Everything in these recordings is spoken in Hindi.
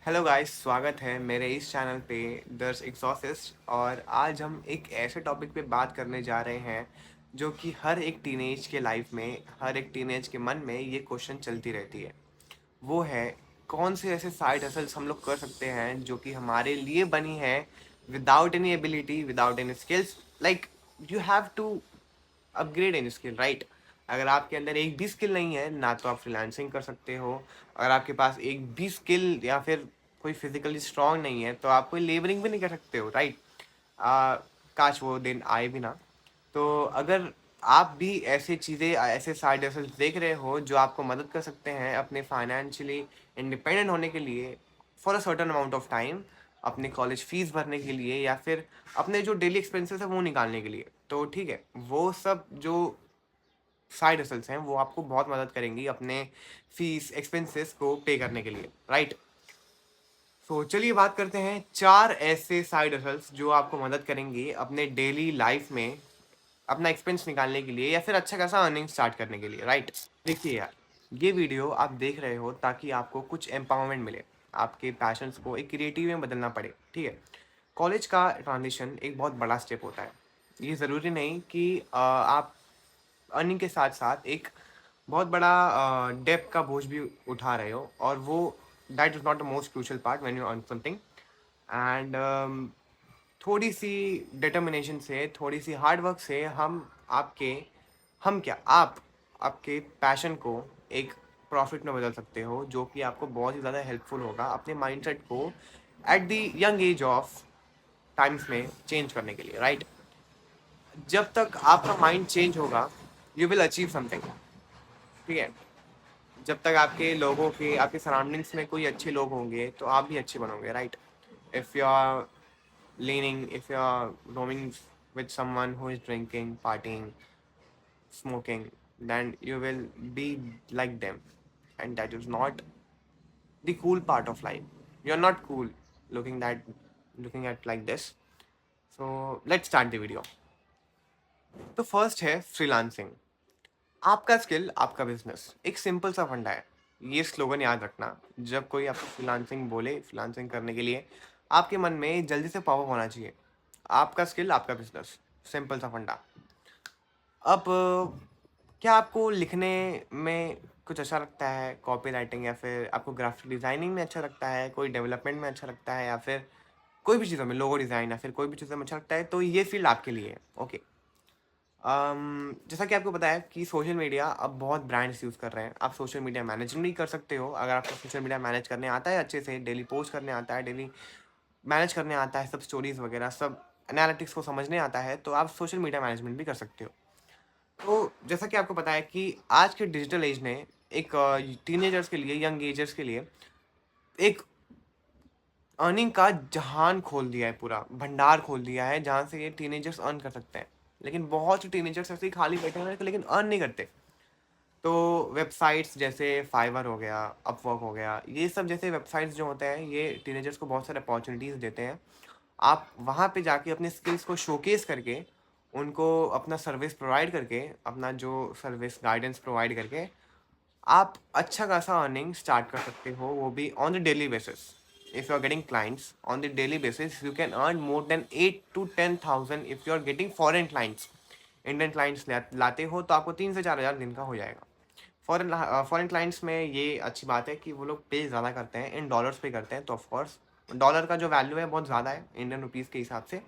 हेलो गाइस, स्वागत है मेरे इस चैनल पे दर्स एग्जॉसिस्ट। और आज हम एक ऐसे टॉपिक पे बात करने जा रहे हैं जो कि हर एक टीनेज के लाइफ में, हर एक टीनेज के मन में ये क्वेश्चन चलती रहती है। वो है, कौन से ऐसे साइड हसल्स हम लोग कर सकते हैं जो कि हमारे लिए बनी है without any ability, without any skills. Like you have to upgrade in skill, right. अगर आपके अंदर एक भी स्किल नहीं है ना, तो आप फ्रीलांसिंग कर सकते हो। अगर आपके पास एक भी स्किल या फिर कोई फिजिकली स्ट्रांग नहीं है तो आप कोई लेबरिंग भी नहीं कर सकते हो, राइट। काश वो दिन आए भी ना। तो अगर आप भी ऐसे चीज़ें, ऐसे साइड हसल्स देख रहे हो जो आपको मदद कर सकते हैं अपने फाइनेंशियली इंडिपेंडेंट होने के लिए for a certain amount of time, अपने कॉलेज फीस भरने के लिए या फिर अपने जो डेली एक्सपेंसेस है वो निकालने के लिए, तो ठीक है, वो सब जो साइड हसल्स हैं वो आपको बहुत मदद करेंगी अपने फीस एक्सपेंसेस को पे करने के लिए, राइट। तो चलिए बात करते हैं चार ऐसे साइड हसल्स जो आपको मदद करेंगे अपने डेली लाइफ में अपना एक्सपेंस निकालने के लिए या फिर अच्छा खासा अर्निंग स्टार्ट करने के लिए, राइट। देखिए यार, ये वीडियो आप देख रहे हो ताकि आपको कुछ एम्पावरमेंट मिले, आपके पैशंस को एक क्रिएटिव में बदलना पड़े, ठीक है। कॉलेज का ट्रांजिशन एक बहुत बड़ा स्टेप होता है। ये ज़रूरी नहीं कि आप अर्निंग के साथ साथ एक बहुत बड़ा डेब्ट का बोझ भी उठा रहे हो, और वो that is not the most crucial part when you earn something. And थोड़ी सी डिटर्मिनेशन से, थोड़ी सी हार्ड वर्क से हम क्या आप आपके पैशन को एक प्रॉफिट में बदल सकते हो, जो कि आपको बहुत ही ज़्यादा हेल्पफुल होगा अपने माइंडसेट को at the young age of times में चेंज करने के लिए, राइट। जब तक आपका माइंड चेंज होगा यू विल अचीव समथिंग, ठीक है। जब तक आपके लोगों के, आपके सराउंडिंग्स में कोई अच्छे लोग होंगे तो आप भी अच्छे बनोगे, right. If you are leaning, if you're roaming with someone who is drinking, partying, smoking, then you will be like them, and that is not the cool part of life. You're not cool looking at like this. So let's start the video. तो फर्स्ट है फ्रीलांसिंग। आपका स्किल, आपका बिजनेस, एक सिंपल सा फंडा है। ये स्लोगन याद रखना, जब कोई आपको फ्रीलांसिंग बोले, फ्रीलांसिंग करने के लिए आपके मन में जल्दी से पॉपअप होना चाहिए, आपका स्किल, आपका बिजनेस, सिंपल सा फंडा। अब क्या आपको लिखने में कुछ अच्छा लगता है, कॉपी राइटिंग, या फिर आपको ग्राफिक डिज़ाइनिंग में अच्छा लगता है, कोई डेवलपमेंट में अच्छा लगता है, या फिर कोई भी चीज़ों में, लोगो डिज़ाइन या फिर कोई भी चीज़ों में अच्छा लगता है, तो ये फील्ड आपके लिए है, ओके। जैसा कि आपको पता है कि सोशल मीडिया अब बहुत ब्रांड्स यूज़ कर रहे हैं। आप सोशल मीडिया मैनेजमेंट भी कर सकते हो, अगर आपको सोशल मीडिया मैनेज करने आता है अच्छे से, डेली पोस्ट करने आता है, डेली मैनेज करने आता है, सब स्टोरीज़ वगैरह, सब एनालिटिक्स को समझने आता है, तो आप सोशल मीडिया मैनेजमेंट भी कर सकते हो। तो जैसा कि आपको पता है कि आज के डिजिटल एज ने एक टीनेजर्स के लिए, यंग एजर्स के लिए एक अर्निंग का जहान खोल दिया है, पूरा भंडार खोल दिया है जहाँ से ये टीनेजर्स अर्न कर सकते हैं। लेकिन बहुत से टीनेजर्स ऐसे ही खाली बैठे हुए हैं लेकिन अर्न नहीं करते। तो वेबसाइट्स जैसे फाइवर हो गया, अपवर्क हो गया, ये सब जैसे वेबसाइट्स जो होते हैं ये टीनेजर्स को बहुत सारे अपॉर्चुनिटीज़ देते हैं। आप वहाँ पे जाके अपने स्किल्स को शोकेस करके, उनको अपना सर्विस प्रोवाइड करके, अपना जो सर्विस गाइडेंस प्रोवाइड करके आप अच्छा खासा अर्निंग स्टार्ट कर सकते हो, वो भी on the daily basis. If you are getting clients on the daily basis you can earn more than 8 to 10,000 if you are getting foreign clients. Indian clients लाते हो तो आपको 3 से 4 हज़ार दिन का हो जाएगा। फॉरेन क्लाइंट्स में ये अच्छी बात है कि वो लोग पे ज़्यादा करते हैं, इन डॉलर्स पे करते हैं, तो ऑफकोर्स डॉलर का जो वैल्यू है बहुत ज़्यादा है इंडियन रुपीज़ के हिसाब से,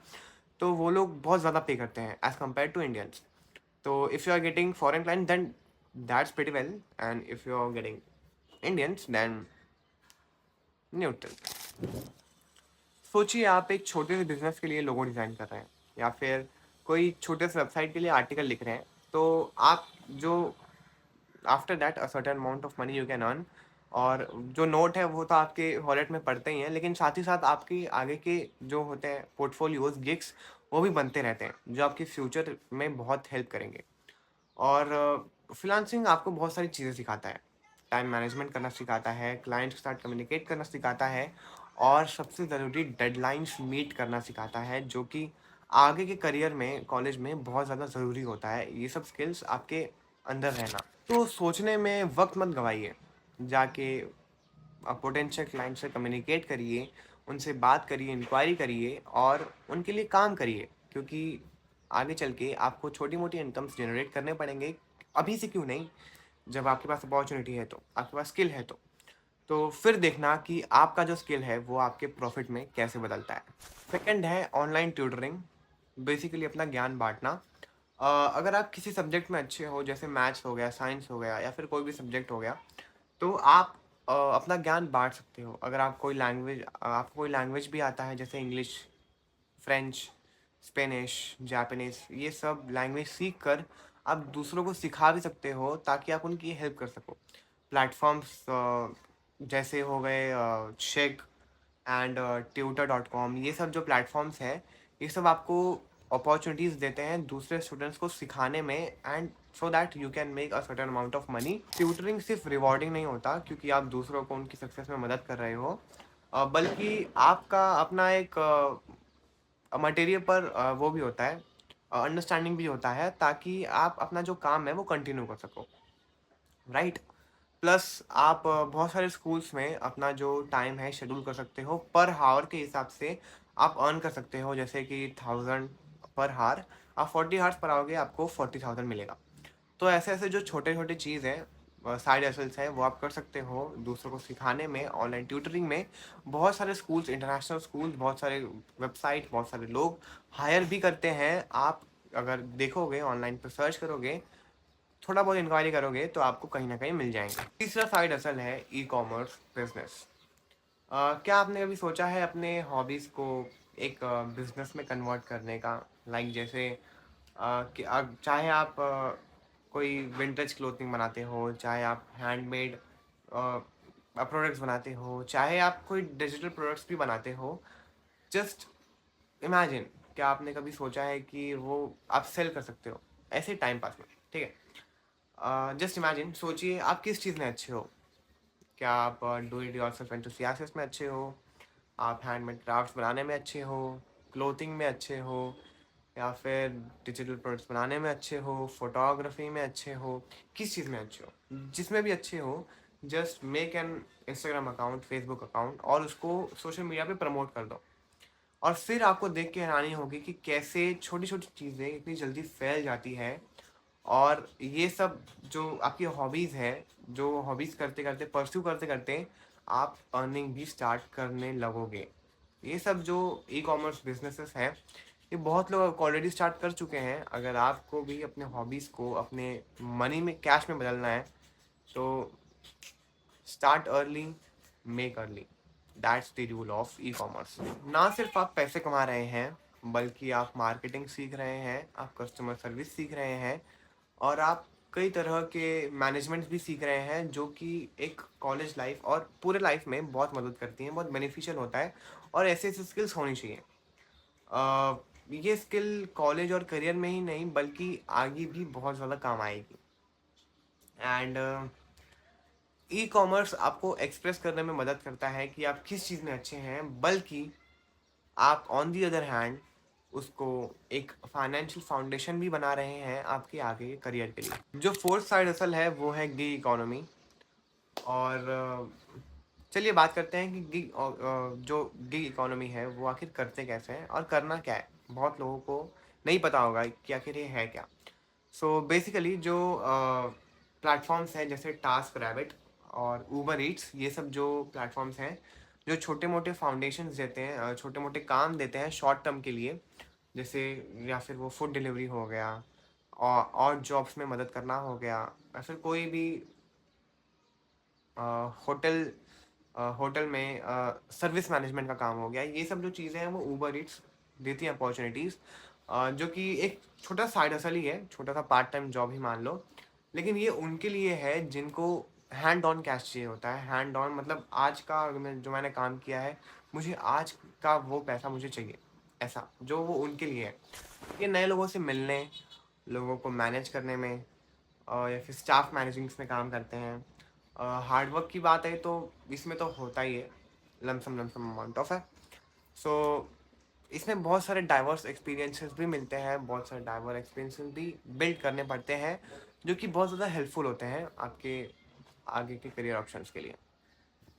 तो वो लोग बहुत ज़्यादा पे करते हैं एज़ कम्पेयर टू इंडियंस। तो if you are getting foreign client then that's pretty well, and if you are getting Indians then neutral. सोचिए आप एक छोटे से बिजनेस के लिए लोगो डिज़ाइन कर रहे हैं, या फिर कोई छोटे से वेबसाइट के लिए आर्टिकल लिख रहे हैं, तो आप जो after that a certain amount of money you can earn, और जो नोट है वो तो आपके वॉलेट में पड़ते ही हैं, लेकिन साथ ही साथ आपके आगे के जो होते हैं पोर्टफोलियोज, गिग्स, वो भी बनते रहते हैं जो आपके फ्यूचर में बहुत हेल्प करेंगे। और फ्रीलांसिंग आपको बहुत सारी चीज़ें सिखाता है, टाइम मैनेजमेंट करना सिखाता है, क्लाइंट्स के साथ कम्युनिकेट करना सिखाता है, और सबसे ज़रूरी डेडलाइंस मीट करना सिखाता है, जो कि आगे के करियर में, कॉलेज में बहुत ज़्यादा ज़रूरी होता है ये सब स्किल्स आपके अंदर रहना। तो सोचने में वक्त मत गवाइए, जाके पोटेंशियल क्लाइंट से कम्युनिकेट करिए, उनसे बात करिए, इंक्वायरी करिए और उनके लिए काम करिए, क्योंकि आगे चल के आपको छोटी-मोटी इनकम्स जनरेट करने पड़ेंगे। अभी से क्यों नहीं, जब आपके पास अपॉर्च्युनिटी है तो, आपके पास स्किल है तो। तो फिर देखना कि आपका जो स्किल है वो आपके प्रॉफिट में कैसे बदलता है। सेकंड है ऑनलाइन ट्यूटरिंग, बेसिकली अपना ज्ञान बाँटना। अगर आप किसी सब्जेक्ट में अच्छे हो, जैसे मैथ्स हो गया, साइंस हो गया या फिर कोई भी सब्जेक्ट हो गया, तो आप अपना ज्ञान बाँट सकते हो। अगर आप कोई लैंग्वेज आपको कोई लैंग्वेज भी आता है, जैसे इंग्लिश, फ्रेंच, स्पेनिश, जापानीज़, ये सब लैंग्वेज सीख कर आप दूसरों को सिखा भी सकते हो, ताकि आप उनकी हेल्प कर सको। प्लेटफ़ॉर्म्स जैसे हो गए शेक एंड tutor.com, ये सब जो प्लेटफ़ॉर्म्स हैं, ये सब आपको अपॉर्च्युनिटीज़ देते हैं दूसरे स्टूडेंट्स को सिखाने में, and so that you can make a certain amount of money. Tutoring सिर्फ रिवॉर्डिंग नहीं होता, क्योंकि आप दूसरों को उनकी सक्सेस में मदद कर रहे हो, बल्कि आपका अपना एक मटेरियल पर वो भी होता है, अंडरस्टैंडिंग भी होता है, ताकि आप अपना जो काम है वो कंटिन्यू कर सको, राइट? प्लस आप बहुत सारे स्कूल्स में अपना जो टाइम है शेड्यूल कर सकते हो, पर हावर के हिसाब से आप अर्न कर सकते हो, जैसे कि 1000 पर हावर। आप 40 हावर्स पर आओगे, आपको 40,000 मिलेगा। तो ऐसे-ऐसे जो छोटे-छोटे चीज़ हैं, साइड हसल्स हैं, वो आप कर सकते हो दूसरों को सिखाने में, ऑनलाइन ट्यूटरिंग में। बहुत सारे स्कूल्स, इंटरनेशनल स्कूल्स, बहुत सारे वेबसाइट, बहुत सारे लोग हायर भी करते हैं। आप अगर देखोगे, ऑनलाइन पे सर्च करोगे, थोड़ा बहुत इंक्वायरी करोगे, तो आपको कहीं न कहीं मिल जाएँगे। तीसरा साइड हसल है ई-कॉमर्स बिज़नेस। क्या आपने कभी सोचा है अपने हॉबीज़ को एक बिज़नेस में कन्वर्ट करने का? लाइक जैसे कि चाहे आप कोई विंटेज क्लोथिंग बनाते हो, चाहे आप हैंडमेड प्रोडक्ट्स बनाते हो, चाहे आप कोई डिजिटल प्रोडक्ट्स भी बनाते हो, जस्ट इमेजिन, क्या आपने कभी सोचा है कि वो आप सेल कर सकते हो ऐसे टाइम पास में? ठीक है, जस्ट इमेजिन, सोचिए आप किस चीज़ में अच्छे हो। क्या आप डू इट योरसेल्फ एंथुसियास्ट में अच्छे हो, आप हैंडमेड क्राफ्ट्स बनाने में अच्छे हो, क्लोथिंग में अच्छे हो, या फिर डिजिटल प्रोडक्ट्स बनाने में अच्छे हो, फोटोग्राफी में अच्छे हो, किस चीज़ में अच्छे हो? जिसमें भी अच्छे हो, just make an Instagram account, Facebook account, और उसको सोशल मीडिया पे प्रमोट कर दो। और फिर आपको देख के हैरानी होगी कि कैसे छोटी-छोटी चीज़ें इतनी जल्दी फैल जाती है, और ये सब जो आपकी हॉबीज़ है, जो हॉबीज़ करते-करते, परस्यू करते-करते आप अर्निंग भी स्टार्ट करने लगोगे। ये सब जो ई-कॉमर्स बिज़नेसेस हैं, ये बहुत लोग ऑलरेडी स्टार्ट कर चुके हैं। अगर आपको भी अपने हॉबीज़ को अपने मनी में, कैश में बदलना है, तो start early, make early. That's the rule of e-commerce. ना सिर्फ आप पैसे कमा रहे हैं, बल्कि आप मार्केटिंग सीख रहे हैं, आप कस्टमर सर्विस सीख रहे हैं, और आप कई तरह के मैनेजमेंट भी सीख रहे हैं, जो कि एक कॉलेज लाइफ और पूरे लाइफ में बहुत मदद करती हैं, बहुत बेनिफिशियल होता है, और ऐसे-ऐसे स्किल्स होनी चाहिए। ये स्किल कॉलेज और करियर में ही नहीं, बल्कि आगे भी बहुत ज़्यादा काम आएगी। एंड ई-कॉमर्स आपको एक्सप्रेस करने में मदद करता है कि आप किस चीज़ में अच्छे हैं, बल्कि आप ऑन दी अदर हैंड उसको एक फाइनेंशियल फाउंडेशन भी बना रहे हैं आपके आगे के करियर के लिए। जो फोर्थ साइड हसल है वो है गिग इकोनॉमी। और चलिए बात करते हैं कि जो गिग इकोनॉमी है वो आखिर करते कैसे हैं और करना क्या है। बहुत लोगों को नहीं पता होगा कि आखिर ये है क्या। सो बेसिकली जो प्लेटफॉर्म्स हैं, जैसे टास्क रैबिट और ऊबर ईट्स, ये सब जो प्लेटफॉर्म्स हैं, जो छोटे मोटे फाउंडेशंस देते हैं, छोटे मोटे काम देते हैं शॉर्ट टर्म के लिए, जैसे या फिर वो फूड डिलीवरी हो गया, और जॉब्स में मदद करना हो गया, या फिर कोई भी होटल होटल में सर्विस मैनेजमेंट का काम हो गया। ये सब जो चीज़ें हैं वो ऊबर ईट्स देती हैं अपॉर्चुनिटीज़, जो कि एक छोटा साइड हसल ही है, छोटा सा पार्ट टाइम जॉब ही मान लो। लेकिन ये उनके लिए है जिनको हैंड ऑन कैश चाहिए होता है। हैंड ऑन मतलब आज का जो मैंने काम किया है, मुझे आज का वो पैसा मुझे चाहिए, ऐसा जो वो उनके लिए है। ये नए लोगों से मिलने, लोगों को मैनेज करने में, या फिर स्टाफ मैनेजिंग में काम करते हैं। हार्ड वर्क की बात है तो इसमें तो होता ही है, लमसम लमसम अमाउंट ऑफ है। सो इसमें बहुत सारे डाइवर्स एक्सपीरियंसेस भी मिलते हैं, बहुत सारे डाइवर्स एक्सपीरियंसेस भी बिल्ड करने पड़ते हैं, जो कि बहुत ज़्यादा हेल्पफुल होते हैं आपके आगे के करियर ऑप्शंस के लिए।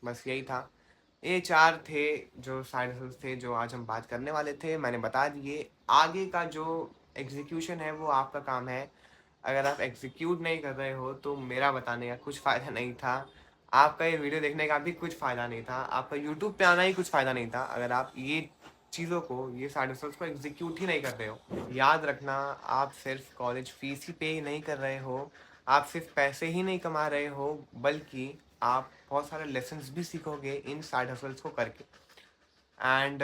बस यही था। ये 4 थे जो साइड हसल्स थे जो आज हम बात करने वाले थे, मैंने बता दिए। आगे का जो एग्ज़ीक्यूशन है वो आपका काम है। अगर आप एग्ज़ीक्यूट नहीं कर रहे हो तो मेरा बताने का कुछ फ़ायदा नहीं था। आपका ये वीडियो देखने का भी कुछ फ़ायदा नहीं था। आपका यूट्यूब पे आना ही कुछ फ़ायदा नहीं था अगर आप ये चीज़ों को, ये साइड हसल्स को एग्ज़ीक्यूट ही नहीं कर रहे हो। याद रखना, आप सिर्फ़ कॉलेज फ़ीस ही पे नहीं कर रहे हो, आप सिर्फ़ पैसे ही नहीं कमा रहे हो, बल्कि आप बहुत सारे लेसन्स भी सीखोगे इन साइड हसल्स को करके। एंड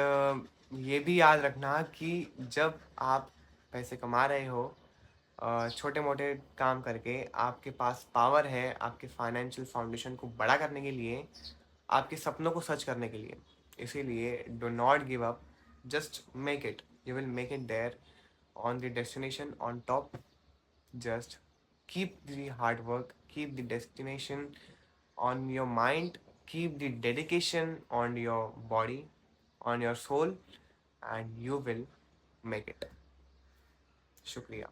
ये भी याद रखना कि जब आप पैसे कमा रहे हो छोटे मोटे काम करके, आपके पास पावर है आपके फाइनेंशियल फाउंडेशन को बड़ा करने के लिए, आपके सपनों को सच करने के लिए। इसीलिए do not give up, just make it, you will make it there on the destination on top. Just keep the hard work, keep the destination on your mind, keep the dedication on your body, on your soul, and you will make it. Shukriya.